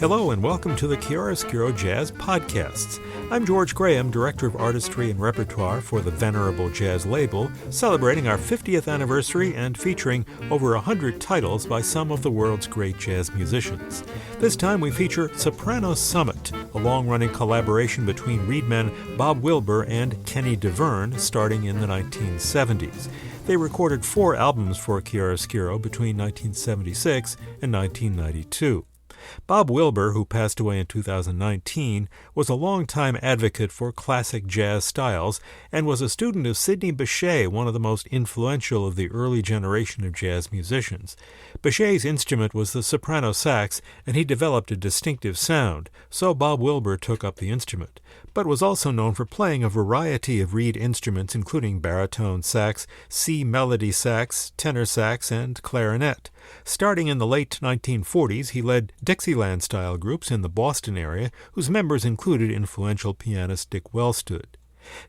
Hello and welcome to the Chiaroscuro Jazz Podcasts. I'm George Graham, Director of Artistry and Repertoire for the Venerable Jazz label, celebrating our 50th anniversary and featuring over 100 titles by some of the world's great jazz musicians. This time we feature Soprano Summit, a long-running collaboration between reedmen Bob Wilber and Kenny DeVerne starting in the 1970s. They recorded 4 albums for Chiaroscuro between 1976 and 1992. Bob Wilber, who passed away in 2019, was a longtime advocate for classic jazz styles and was a student of Sidney Bechet, one of the most influential of the early generation of jazz musicians. Bechet's instrument was the soprano sax, and he developed a distinctive sound, so Bob Wilber took up the instrument, but was also known for playing a variety of reed instruments including baritone sax, C melody sax, tenor sax, and clarinet. Starting in the late 1940s, he led Dixieland-style groups in the Boston area, whose members included influential pianist Dick Wellstud.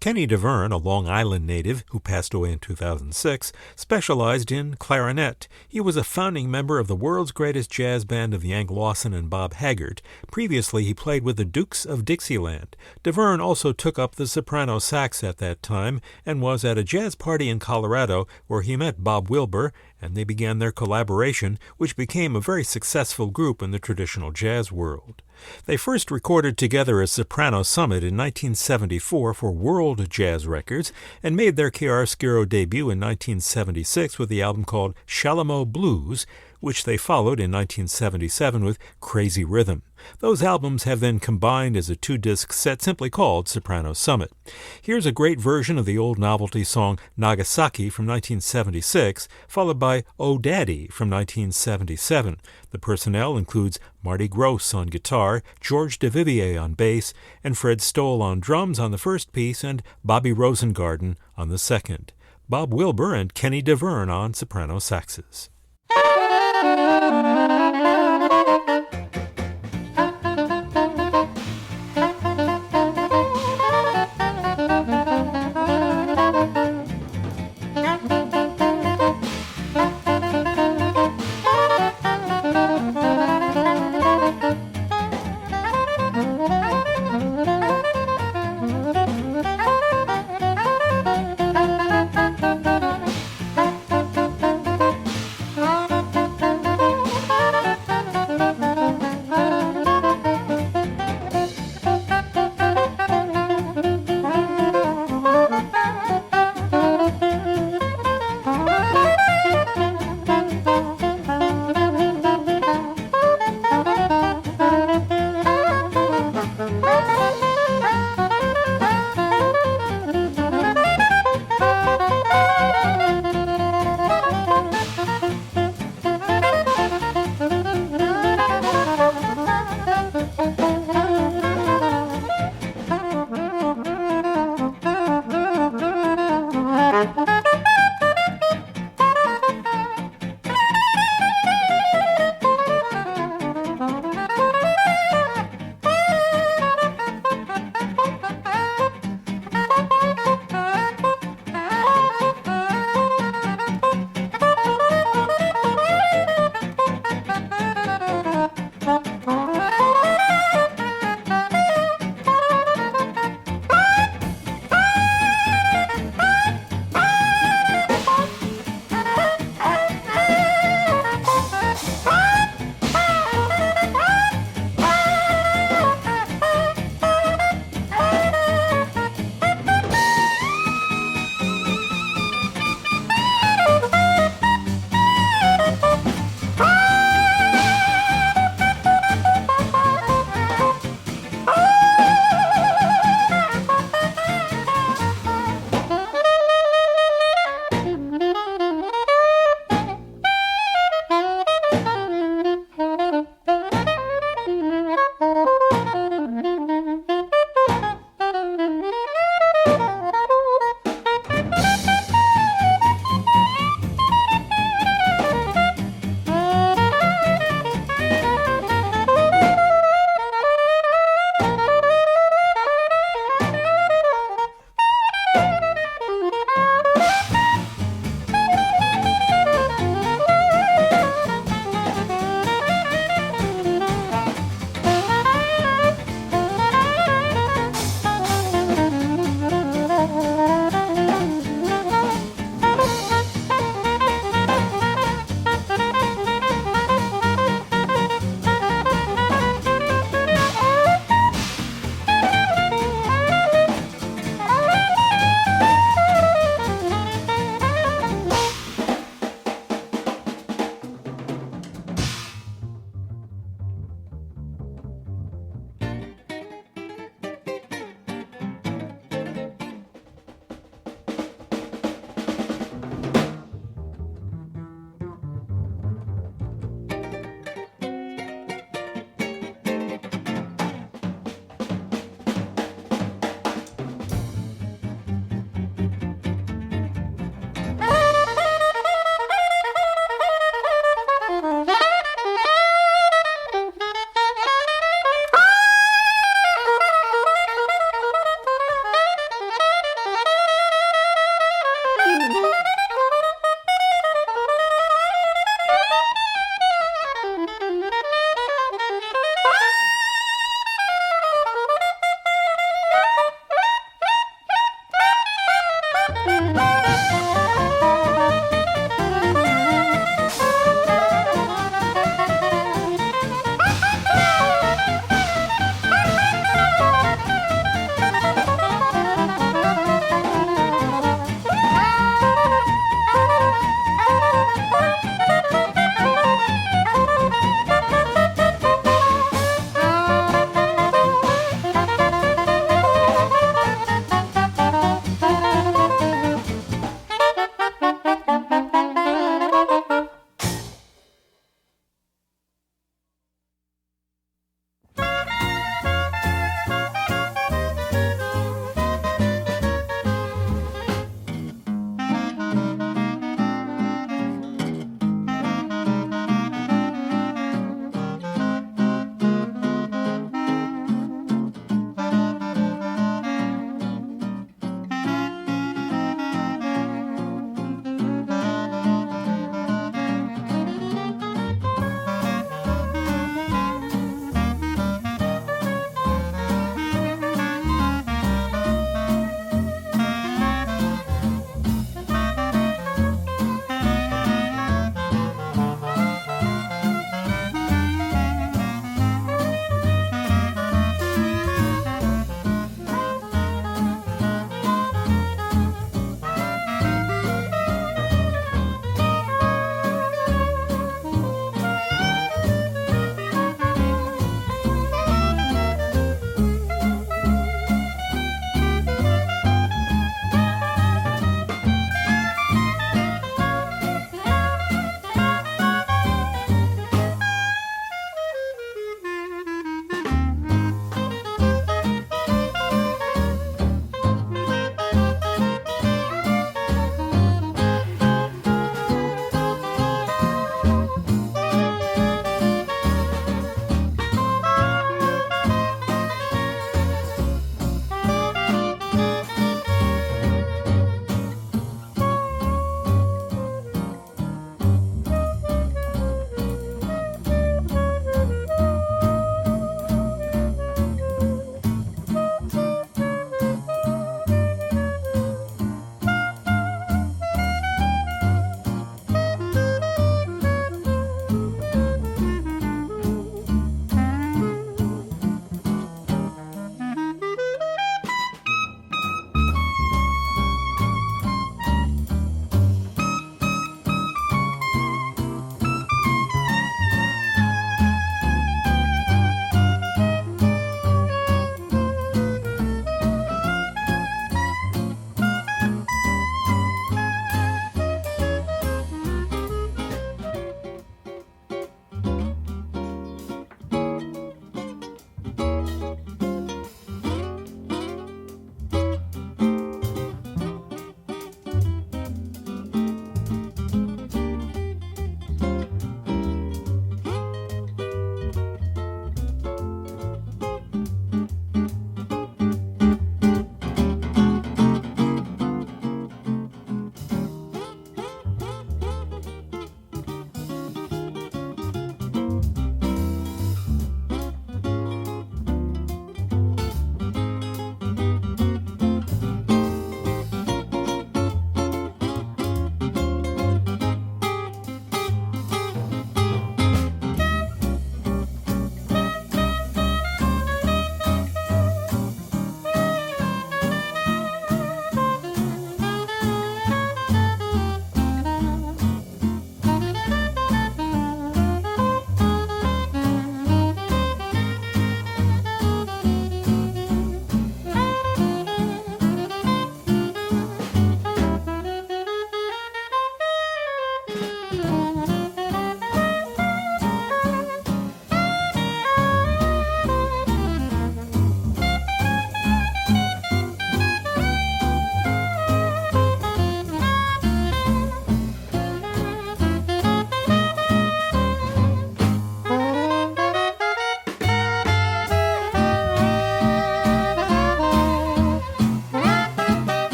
Kenny DeVerne, a Long Island native who passed away in 2006, specialized in clarinet. He was a founding member of the world's greatest jazz band of Yank Lawson and Bob Haggart. Previously, he played with the Dukes of Dixieland. DeVerne also took up the soprano sax at that time and was at a jazz party in Colorado where he met Bob Wilber, and they began their collaboration, which became a very successful group in the traditional jazz world. They first recorded together as Soprano Summit in 1974 for World Jazz Records and made their Chiaroscuro debut in 1976 with the album called Shalamo Blues, which they followed in 1977 with Crazy Rhythm. Those albums have then combined as a 2-disc set simply called Soprano Summit. Here's a great version of the old novelty song Nagasaki from 1976, followed by Oh Daddy from 1977. The personnel includes Marty Gross on guitar, George DeVivier on bass, and Fred Stoll on drums on the first piece, and Bobby Rosengarten on the second. Bob Wilber and Kenny DeVerne on soprano saxes.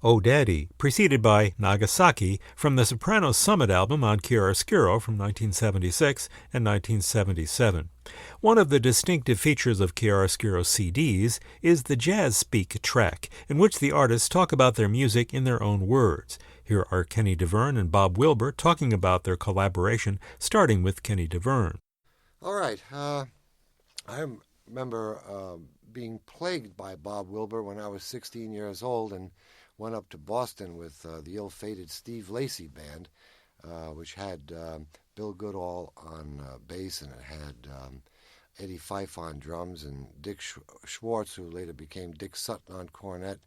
Oh Daddy, preceded by Nagasaki from the Soprano Summit album on Chiaroscuro from 1976 and 1977. One of the distinctive features of Chiaroscuro CDs is the Jazz Speak track, in which the artists talk about their music in their own words. Here are Kenny DeVerne and Bob Wilber talking about their collaboration, starting with Kenny DeVerne. All right. I remember being plagued by Bob Wilber when I was 16 years old and went up to Boston with the ill-fated Steve Lacy Band, which had Bill Goodall on bass, and it had Eddie Fife on drums and Dick Schwartz, who later became Dick Sutton, on cornet.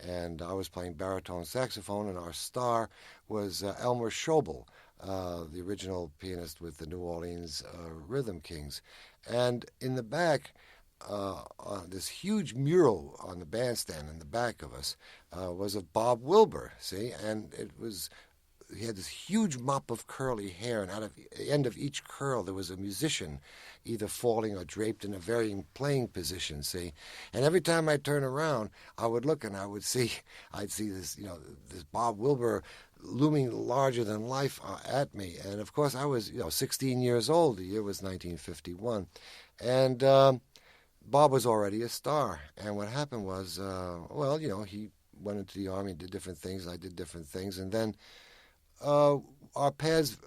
And I was playing baritone saxophone, and our star was Elmer Schobel, the original pianist with the New Orleans Rhythm Kings. And in the back, this huge mural on the bandstand in the back of us was of Bob Wilber, see? And he had this huge mop of curly hair, and out of the end of each curl there was a musician either falling or draped in a varying playing position, see? And every time I'd turn around, I would look and I'd see this, this Bob Wilber looming larger than life at me. And of course I was, 16 years old. The year was 1951. And Bob was already a star. And what happened was, he went into the Army and did different things. I did different things. And then our paths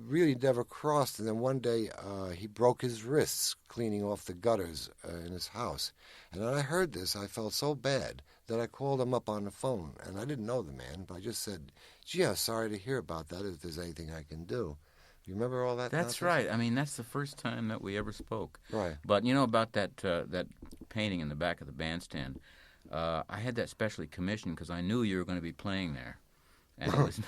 really never crossed. And then one day he broke his wrists cleaning off the gutters in his house. And when I heard this, I felt so bad that I called him up on the phone. And I didn't know the man, but I just said, gee, I'm sorry to hear about that, if there's anything I can do. You remember all that? That's right. I mean, that's the first time that we ever spoke. Right. But about that painting in the back of the bandstand, I had that specially commissioned because I knew you were going to be playing there. And it was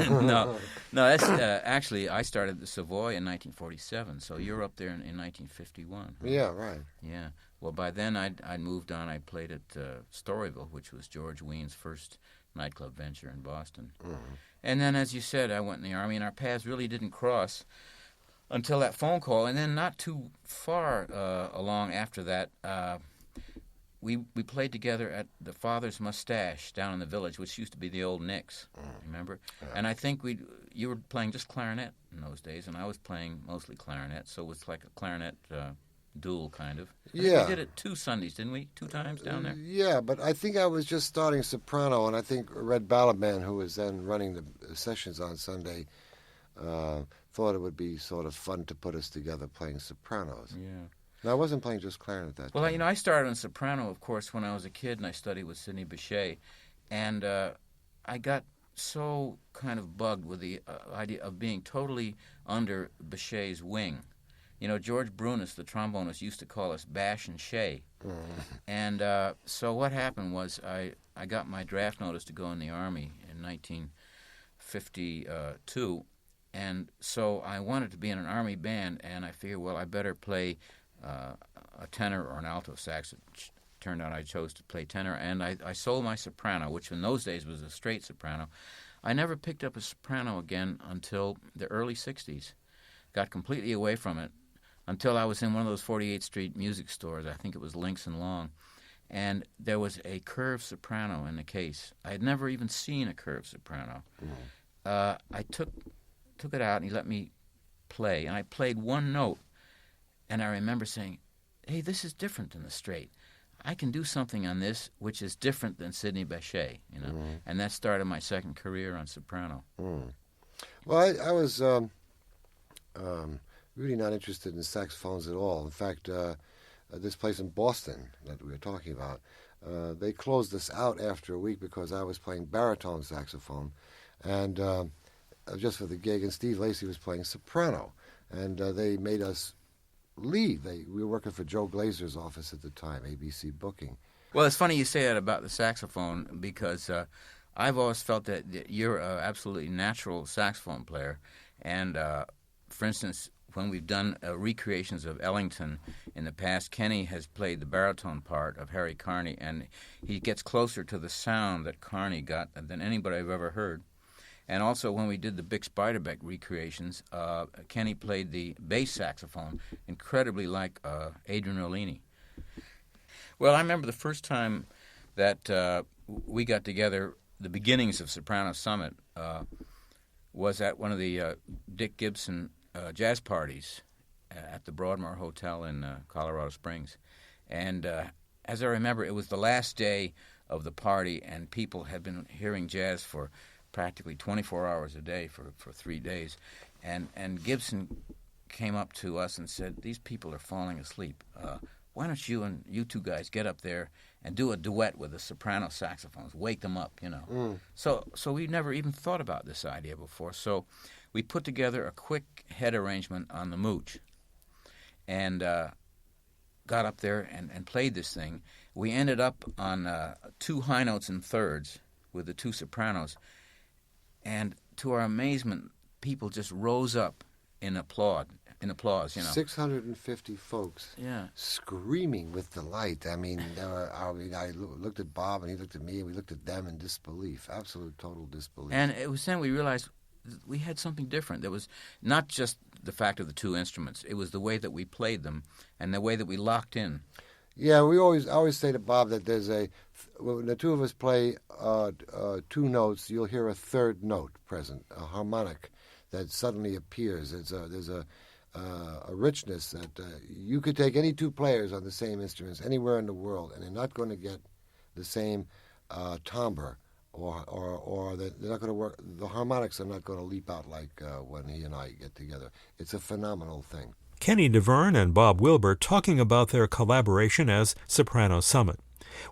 no. That's actually I started the Savoy in 1947, so you're up there in 1951. Huh? Yeah, right. Yeah. Well, by then I'd moved on. I played at Storyville, which was George Wean's first nightclub venture in Boston. Mm-hmm. And then, as you said, I went in the Army, and our paths really didn't cross until that phone call. And then not too far along after that, we played together at the Father's Mustache down in the Village, which used to be the old Nick's, remember? Yeah. And I think you were playing just clarinet in those days, and I was playing mostly clarinet, so it was like a clarinet duel, kind of. Yeah. We did it 2 Sundays, didn't we? 2 times down there? Yeah, but I think I was just starting soprano, and I think Red Ballad, who was then running the sessions on Sunday, thought it would be sort of fun to put us together playing sopranos. Yeah. And I wasn't playing just clarinet at that time. Well, I started on soprano, of course, when I was a kid, and I studied with Sidney Bechet, and I got so kind of bugged with the idea of being totally under Bechet's wing. George Brunis, the trombonist, used to call us Bash and Shay. Mm. And so what happened was I got my draft notice to go in the Army in 1952, and so I wanted to be in an Army band, and I figured, well, I better play a tenor or an alto sax. It turned out I chose to play tenor, and I sold my soprano, which in those days was a straight soprano. I never picked up a soprano again until the early 60s. Got completely away from it until I was in one of those 48th Street music stores. I think it was Lynx and Long. And there was a curved soprano in the case. I had never even seen a curved soprano. Mm-hmm. I took it out, and he let me play. And I played one note, and I remember saying, hey, this is different than the straight. I can do something on this which is different than Sidney Bechet, Mm-hmm. And that started my second career on soprano. Mm. Well, I was... really not interested in saxophones at all. In fact, this place in Boston that we were talking about, they closed us out after a week because I was playing baritone saxophone, and just for the gig, and Steve Lacy was playing soprano, and they made us leave. We were working for Joe Glazer's office at the time, ABC Booking. Well, it's funny you say that about the saxophone because I've always felt that you're an absolutely natural saxophone player, and for instance, when we've done recreations of Ellington in the past, Kenny has played the baritone part of Harry Carney, and he gets closer to the sound that Carney got than anybody I've ever heard. And also, when we did the Bix Beiderbecke recreations, Kenny played the bass saxophone, incredibly like Adrian Rollini. Well, I remember the first time that we got together the beginnings of Soprano Summit was at one of the Dick Gibson jazz parties at the Broadmoor Hotel in Colorado Springs. And as I remember, it was the last day of the party, and people had been hearing jazz for practically 24 hours a day for 3 days. And Gibson came up to us and said, "These people are falling asleep. Why don't you two guys get up there and do a duet with the soprano saxophones, wake them up, you know." Mm. So we never even thought about this idea before. So we put together a quick head arrangement on the mooch and got up there and played this thing. We ended up on 2 high notes and thirds with the 2 sopranos. And to our amazement, people just rose up in applause, you know. 650 folks Yeah. screaming with delight. I mean, I looked at Bob and he looked at me and we looked at them in disbelief, absolute total disbelief. And it was then we realized we had something different. There was not just the fact of the 2 instruments. It was the way that we played them and the way that we locked in. Yeah, I always say to Bob that when the 2 of us play 2 notes, you'll hear a third note present, a harmonic that suddenly appears. There's a richness that you could take any 2 players on the same instruments anywhere in the world, and they're not going to get the same timbre, or they're not going to work. The harmonics are not going to leap out like when he and I get together. It's a phenomenal thing. Kenny DeVerne and Bob Wilbur talking about their collaboration as Soprano Summit.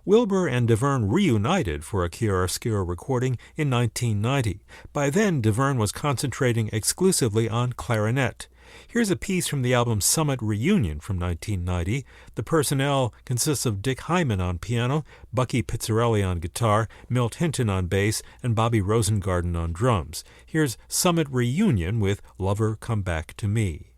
Wilbur and DeVerne reunited for a Chiaroscuro recording in 1990. By then, DeVerne was concentrating exclusively on clarinet. Here's a piece from the album Summit Reunion from 1990. The personnel consists of Dick Hyman on piano, Bucky Pizzarelli on guitar, Milt Hinton on bass, and Bobby Rosengarten on drums. Here's Summit Reunion with Lover Come Back to Me.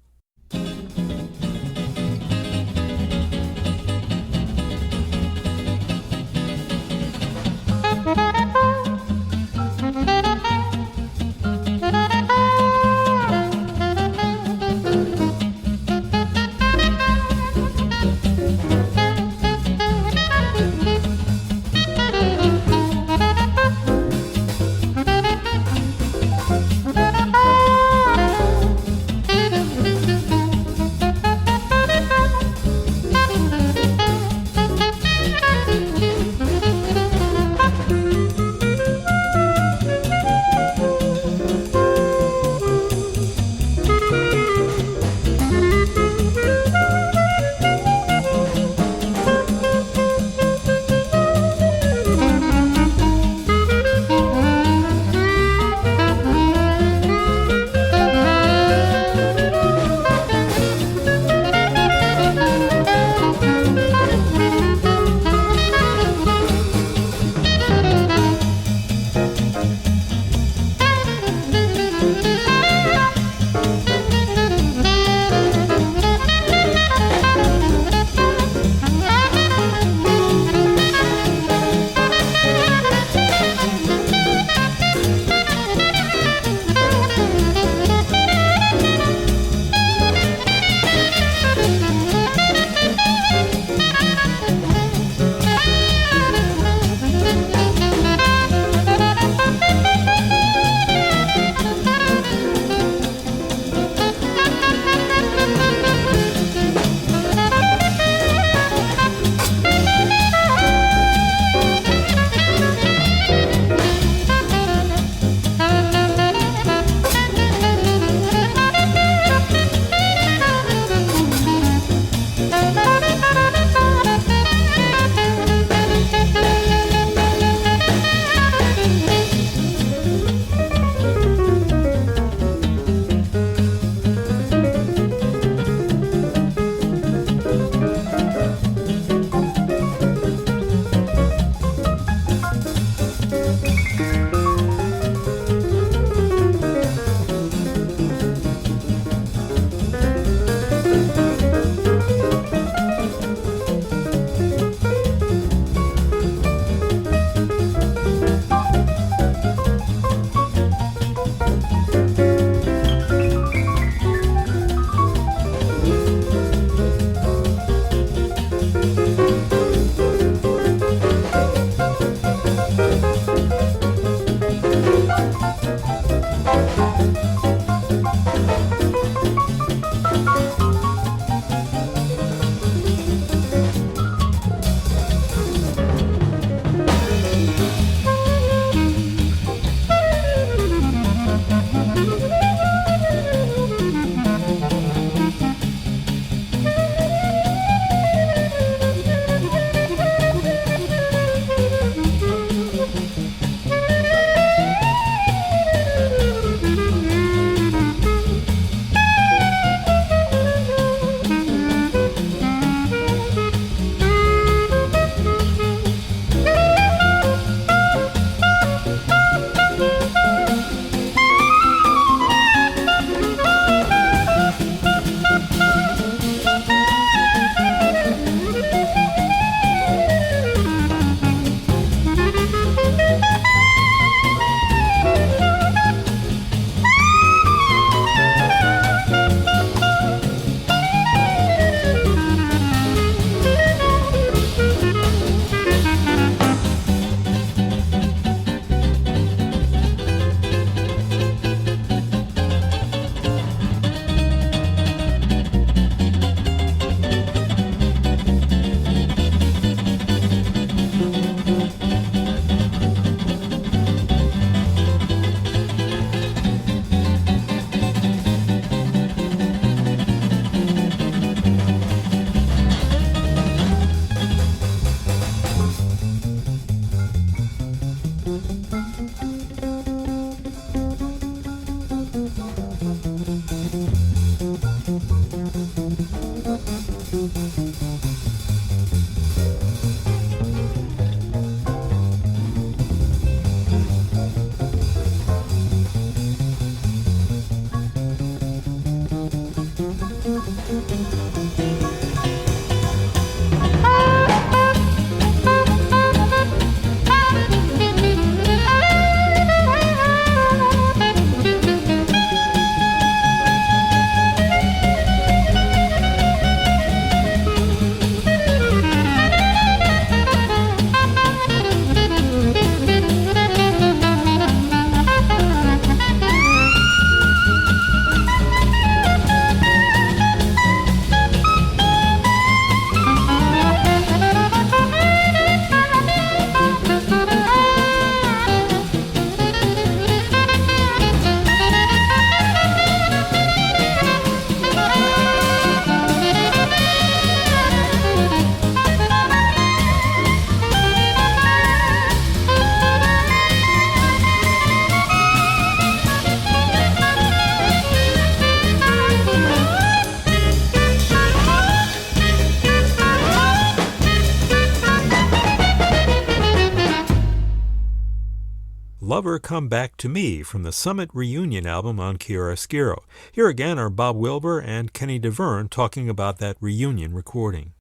Lover Come Back to Me from the Summit Reunion album on Chiaroscuro. Here again are Bob Wilber and Kenny DeVerne talking about that reunion recording.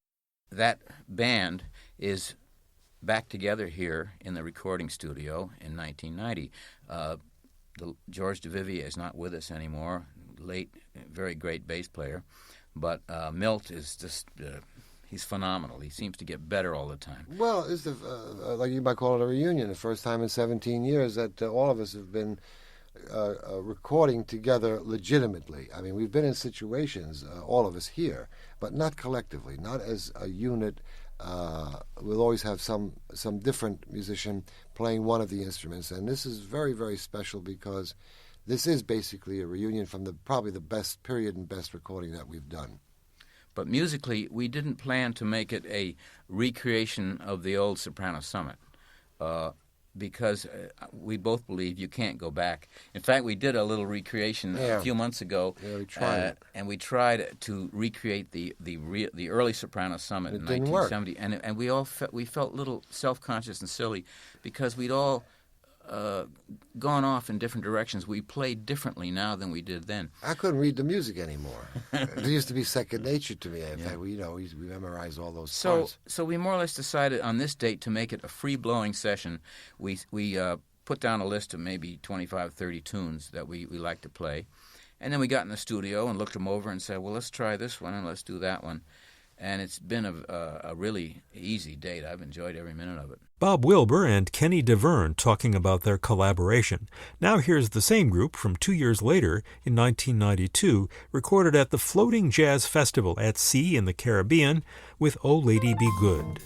That band is back together here in the recording studio in 1990. George DeVivier is not with us anymore, late, very great bass player, but Milt is just... he's phenomenal. He seems to get better all the time. Well, it's the like you might call it a reunion, the first time in 17 years that all of us have been recording together legitimately. I mean, we've been in situations, all of us here, but not collectively, not as a unit. We'll always have some different musician playing one of the instruments, and this is very, very special because this is basically a reunion from probably the best period and best recording that we've done. But musically, we didn't plan to make it a recreation of the old Soprano Summit because we both believe you can't go back. In fact, we did a little recreation a few months ago, we tried and we tried to recreate the early Soprano Summit in 1970, and we felt a little self-conscious and silly because we'd all gone off in different directions. We played differently now than we did then. I couldn't read the music anymore. It used to be second nature to me. In fact, we memorized all those parts. So we more or less decided on this date to make it a free-blowing session. We put down a list of maybe 25, 30 tunes that we like to play. And then we got in the studio and looked them over and said, well, let's try this one and let's do that one. And it's been a really easy date. I've enjoyed every minute of it. Bob Wilber and Kenny DeVerne talking about their collaboration. Now here's the same group from 2 years later, in 1992, recorded at the Floating Jazz Festival at sea in the Caribbean with Oh Lady Be Good.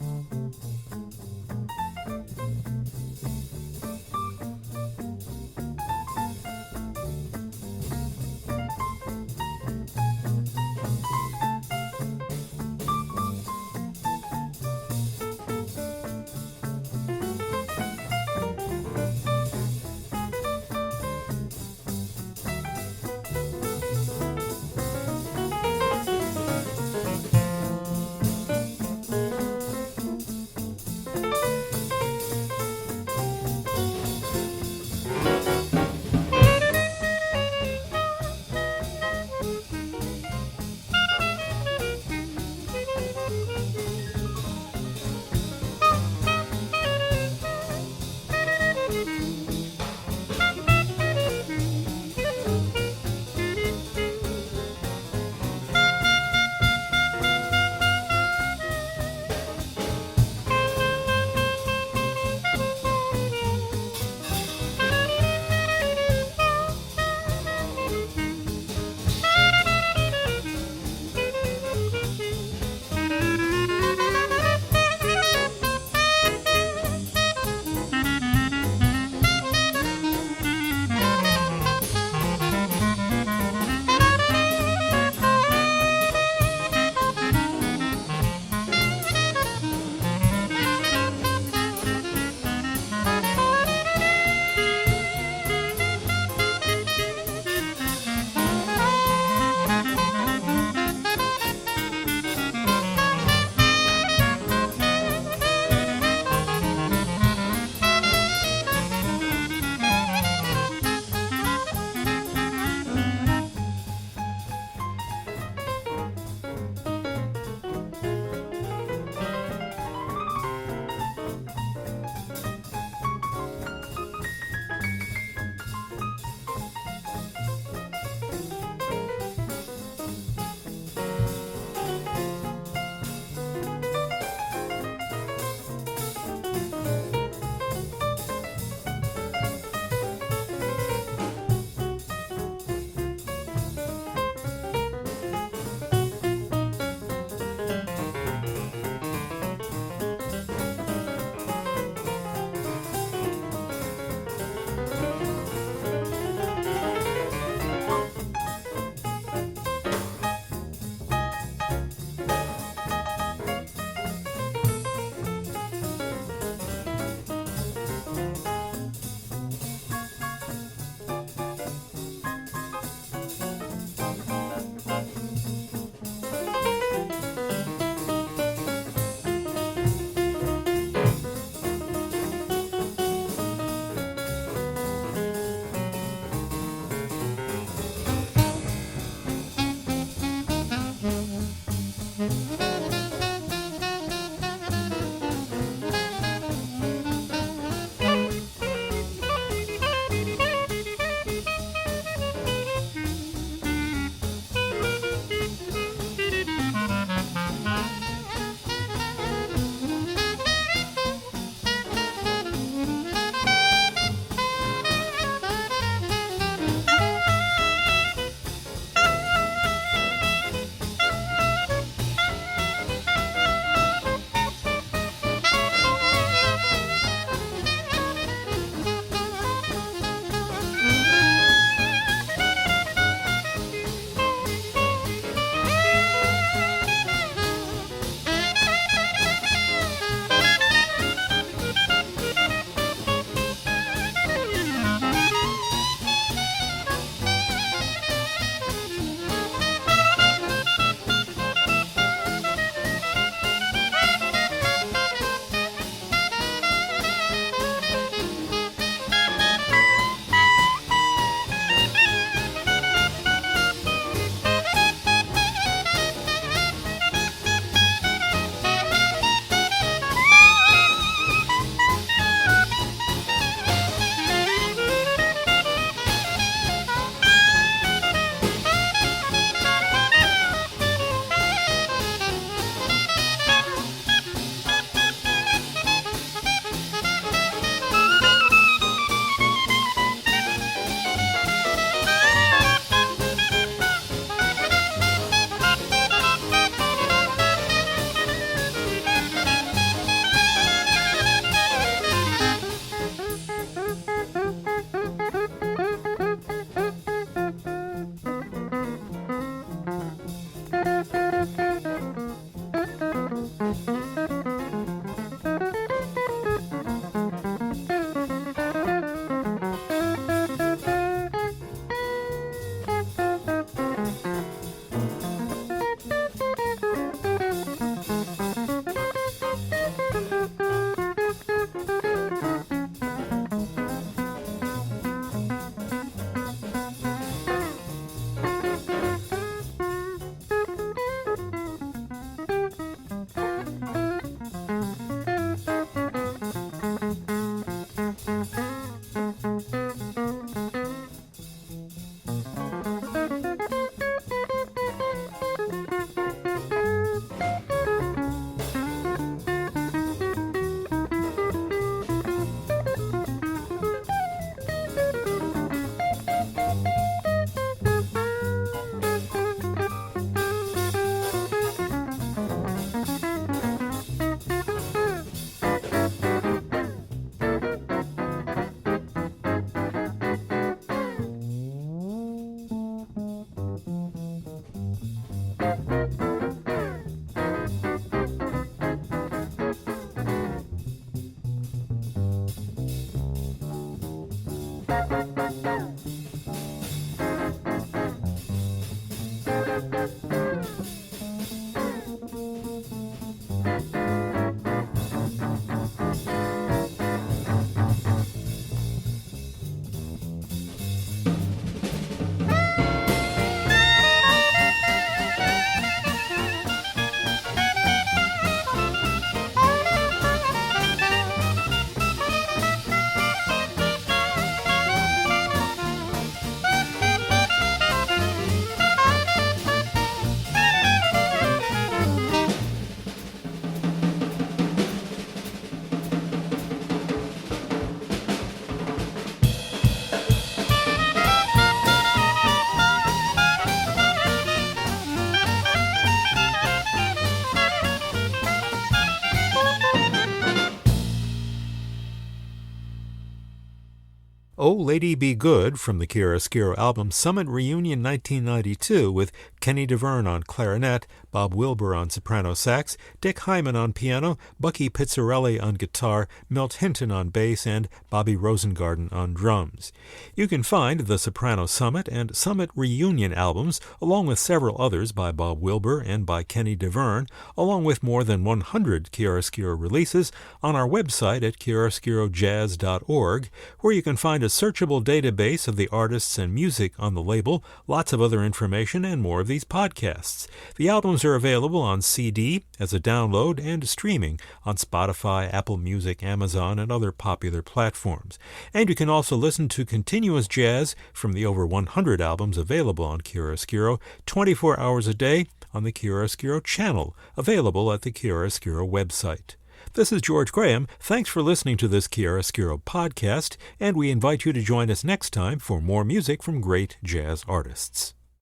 Oh Lady Be Good from the Chiaroscuro album Summit Reunion 1992 with Kenny DeVerne on clarinet, Bob Wilbur on soprano sax, Dick Hyman on piano, Bucky Pizzarelli on guitar, Milt Hinton on bass, and Bobby Rosengarten on drums. You can find the Soprano Summit and Summit Reunion albums, along with several others by Bob Wilbur and by Kenny DeVerne, along with more than 100 Chiaroscuro releases, on our website at chiaroscurojazz.org, where you can find a searchable database of the artists and music on the label, lots of other information, and more of these podcasts. The albums are available on CD, as a download, and streaming on Spotify, Apple Music, Amazon, and other popular platforms. And you can also listen to continuous jazz from the over 100 albums available on Chiaroscuro 24 hours a day on the Chiaroscuro channel, available at the Chiaroscuro website. This is George Graham. Thanks for listening to this Chiaroscuro podcast, and we invite you to join us next time for more music from great jazz artists.